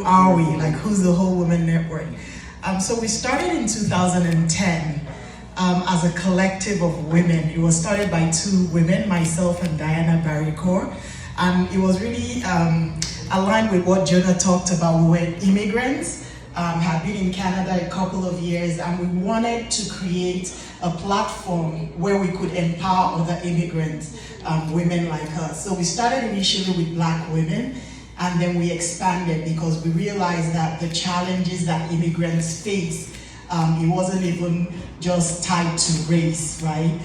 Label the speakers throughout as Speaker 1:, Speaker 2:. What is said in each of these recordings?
Speaker 1: are we? Like, who's the Whole Women Network? So we started in 2010 as a collective of women. It was started by two women, myself and Diana Barrycore. And it was really aligned with what Jonah talked about. We were immigrants, had been in Canada a couple of years, and we wanted to create a platform where we could empower other immigrants, women like us. So we started initially with Black women, and then we expanded because we realized that the challenges that immigrants face, it wasn't even just tied to race, right?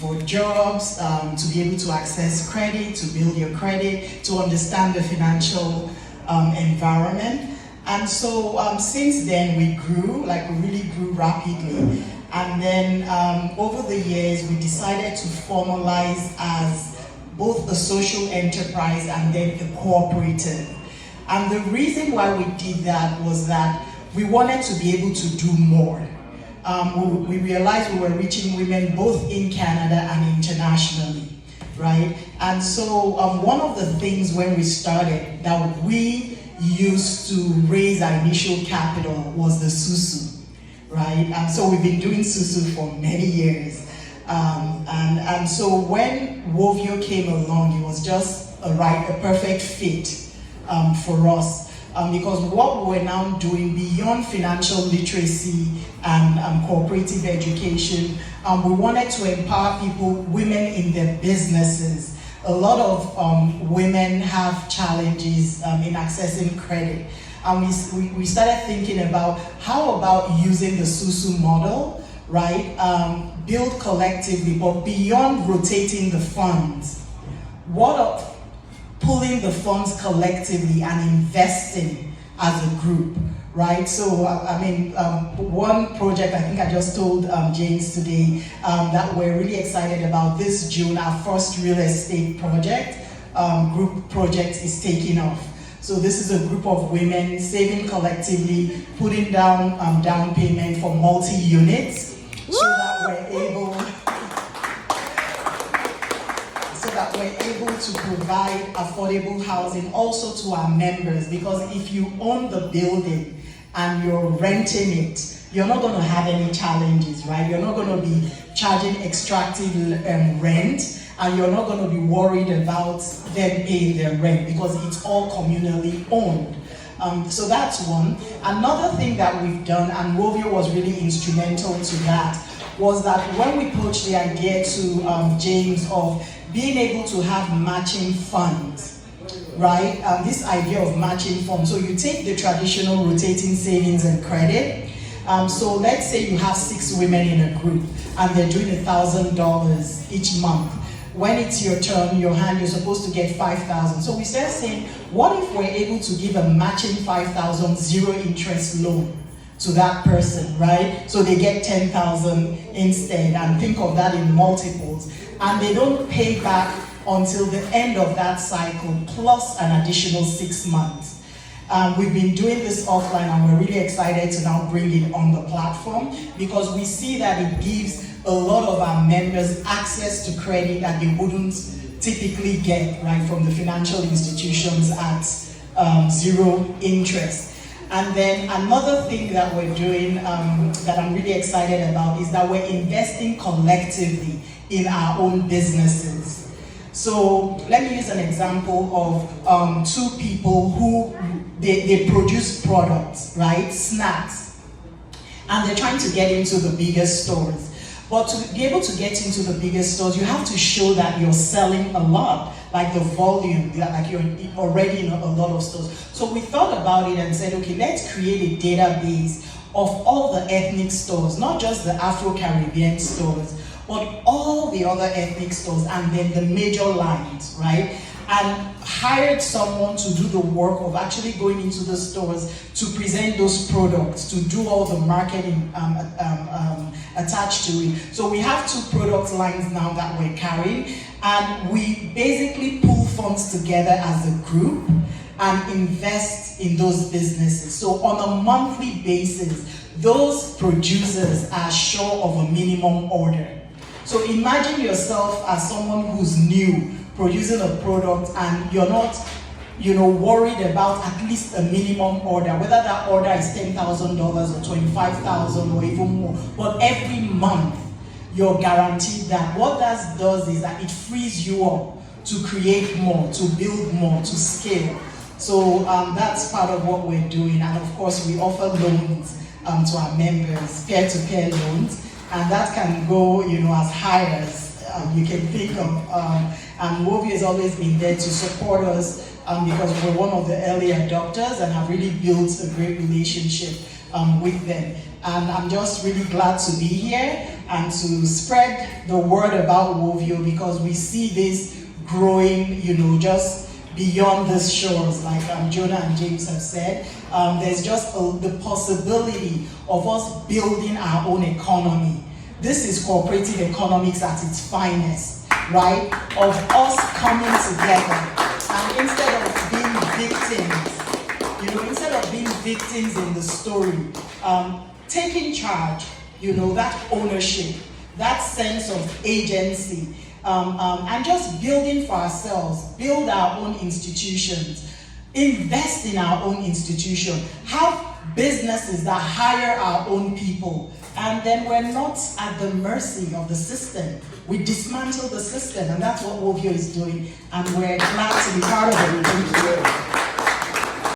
Speaker 1: For jobs, to be able to access credit, to build your credit, to understand the financial environment. And so since then we grew, like we really grew rapidly. And then over the years we decided to formalize as both a social enterprise and then a cooperative. And the reason why we did that was that we wanted to be able to do more. We realized we were reaching women both in Canada and internationally, right? And so one of the things when we started that we used to raise our initial capital was the SUSU, right? And so we've been doing SUSU for many years. And so when Woveo came along, it was just a perfect fit for us. Because what we're now doing beyond financial literacy and cooperative education, we wanted to empower people, women in their businesses. A lot of women have challenges in accessing credit. And we started thinking about how about using the SUSU model, right? Build collectively, but beyond rotating the funds, what of pulling the funds collectively and investing as a group, right? So, I mean, one project I think I just told James today that we're really excited about this June, our first real estate project, group project is taking off. So this is a group of women saving collectively, putting down down payment for multi-units, so that we're able to provide affordable housing also to our members, because if you own the building and you're renting it, you're not going to have any challenges, right? You're not going to be charging extractive rent, and you're not going to be worried about them paying their rent because it's all communally owned. So that's one. Another thing that we've done, and Woveo was really instrumental to that, was that when we pitched the idea to James of being able to have matching funds, right? This idea of matching funds. So you take the traditional rotating savings and credit. So let's say you have 6 women in a group and they're doing $1,000 each month. When it's your turn, your hand, you're supposed to get 5,000. So we started saying, what if we're able to give a matching 5,000 zero interest loan to that person, right? So they get 10,000 instead, and think of that in multiples. And they don't pay back until the end of that cycle, plus an additional 6 months. We've been doing this offline, and we're really excited to now bring it on the platform, because we see that it gives a lot of our members access to credit that they wouldn't typically get, right, from the financial institutions at zero interest. And then another thing that we're doing that I'm really excited about is that we're investing collectively in our own businesses. So let me use an example of 2 people who they produce products, right, snacks, and they're trying to get into the biggest stores. But to be able to get into the biggest stores, you have to show that you're selling a lot, like the volume, like you're already in a lot of stores. So we thought about it and said, okay, let's create a database of all the ethnic stores, not just the Afro-Caribbean stores, but all the other ethnic stores, and then the major lines, right? And hired someone to do the work of actually going into the stores to present those products, to do all the marketing attached to it. So we have 2 product lines now that we're carrying, and we basically pull funds together as a group and invest in those businesses. So on a monthly basis, those producers are sure of a minimum order. So imagine yourself as someone who's new, producing a product, and you're not worried about at least a minimum order, whether that order is $10,000 or $25,000 or even more. But every month, you're guaranteed that. What that does is that it frees you up to create more, to build more, to scale. So that's part of what we're doing. And of course, we offer loans to our members, peer-to-peer loans, and that can go, as high as you can think of. And Woveo has always been there to support us because we're one of the early adopters and have really built a great relationship with them. And I'm just really glad to be here and to spread the word about Woveo, because we see this growing, just beyond these shores, like Jonah and James have said. There's just the possibility of us building our own economy. This is cooperative economics at its finest, right? Of us coming together, and instead of being victims in the story, taking charge, that ownership, that sense of agency, and just building for ourselves, build our own institutions, invest in our own institution, have businesses that hire our own people, and then we're not at the mercy of the system. We dismantle the system, and that's what Woveo is doing, and we're glad to be part of it.